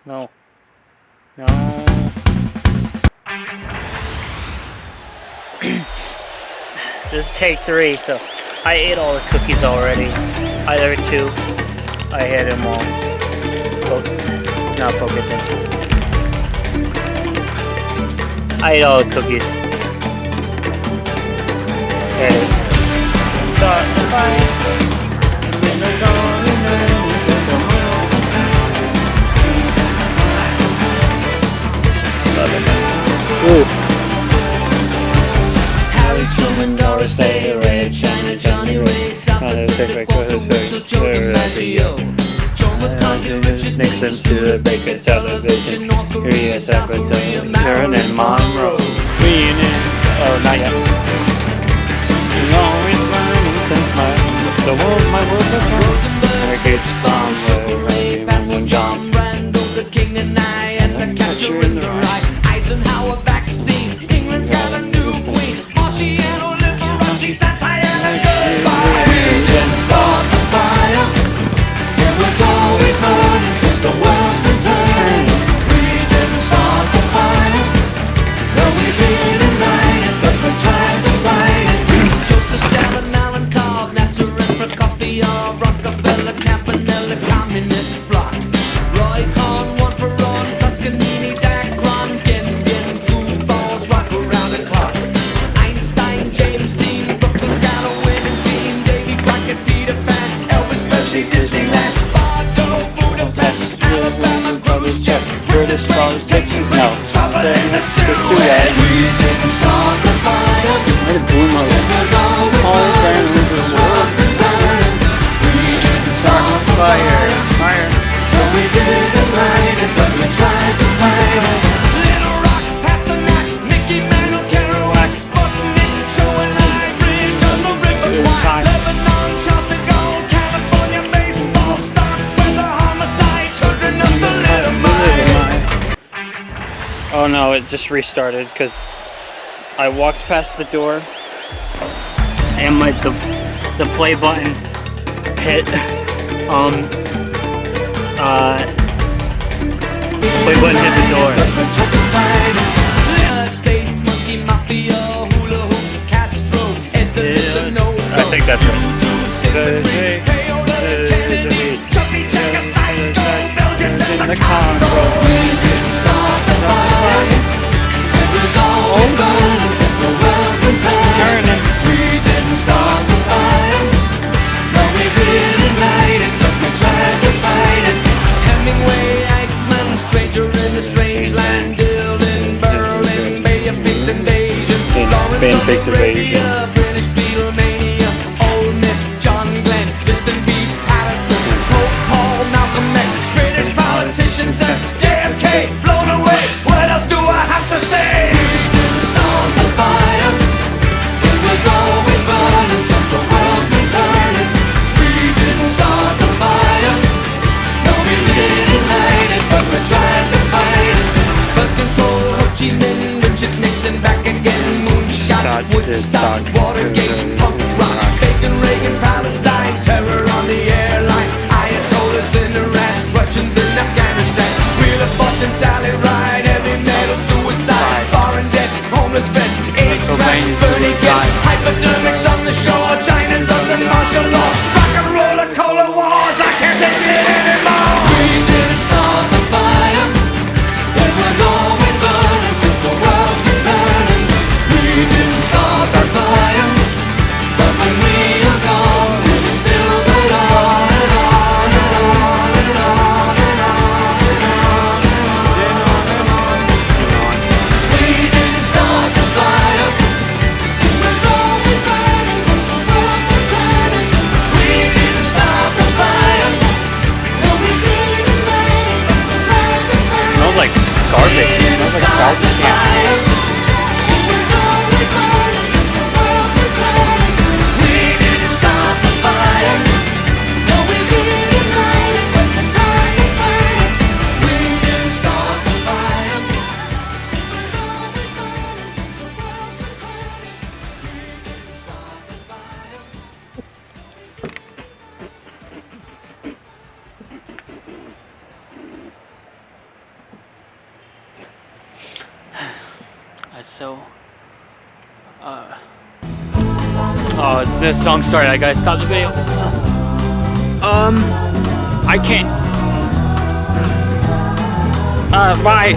No. No. This is take 3, so I ate all the cookies already. Either 2. I had them all. Not focusing. I ate all the cookies. There it is. Start the fight. Ooh. Harry Truman, Doris Day, Ray China, Johnny Ray, South Pacific, Walter Winchell, Joe DiMaggio, Joe McCarthy, Richard Nixon, Studebaker, television, North Korea, South Korea, Marilyn Monroe. Reunion. Oh, not yet. Always burning since the world, my world was wrong. Rosenberg, Fitchburg, Sugar Ray, Panel John, Brando, the King and I, and the Catcher in the Rye, Eisenhower vaccine, England's got a new queen, Marciano, Liberace, satire and a goodbye. We didn't start the fire, it was always burning since the world's been turning. We didn't start the fire, no we didn't light it, but we tried to fight it. Joseph Stalin, Alan Cobb, Nasser and Prokofiev, Rockefeller, Campanella, Communist bloc, Roy Cohn, one for on, Toscanini, Dacron, Gendon, Cool Balls, rock around the clock. Einstein, James Dean, Brooklyn's got a winning team, Davy Crockett, Peter Pan, Elvis Presley, Disneyland, Bardo, Budapest, Alabama, Khrushchev, Princess Rose, Texas, No. trouble in the Suez. Suez. We didn't start the fire, Where did Blue Mode? it was always All the burning since the world's been turning. We didn't start the fire, Fire. no we didn't light it, but we tried to fight it. Little Rock, Pasternak, Mickey Mantle, Kerouac, Sputnik, Joe and Hybrid, on the River Kwai, Lebanon, Charles de Gaulle, California, baseball, stock, weather, homicide, children of the little mind. Oh no, it just restarted because I walked past the door and the play button hit play button hit the door. Space Monkey, Mafia, Hula Hoops, Castro, Edson, I think that's right. Kennedy, Chubby Checker, Psycho, Belgians and the the Congo. We didn't start the fire, it was always burning since the world's been turning. We didn't start the fire, no we didn't light it, but we tried to fight it. Hemingway, Eichmann, stranger in a strange land, Dylan, Berlin, Bay of Pigs invasion, Bay of Lawrence Pigs of Arabia, British Beatlemania, Old Miss, John Glenn, Distant Beats, Patterson, Pope Paul, Malcolm X, British politician says JFK, blown away, what else do I have to say? We didn't start the fire, it was always burning since the world's been turning. We didn't start the fire, no we didn't light it, but we tried to fight it. But control, Ho Chi Minh, Richard Nixon back again, Moonshot, Woodstock, Watergate, punk rock, Bacon, Reagan, Palestine, terror on the airline, Ayatollahs in Iran, Russians in Afghanistan, Wheel of Fortune, Sally Ride, heavy metal, suicide, foreign debts, homeless vets, AIDS, crack, Bernie gets, hypodermics on the shore, China's under martial law, rock and roll and cola wars, I can't take it anymore. We didn't start the fire, it was always burning since the world's been turning. We didn't start the fire, but when we are gone, it will still burn on and on and on and on and on and on and on. We didn't start the fire, it was always burning since the world's been turning. We didn't start the fire, no we didn't light it, but we tried to fight it. Smells like garbage. It smells like garbage can. so oh, this song started. I gotta stop the video. I can't. Bye.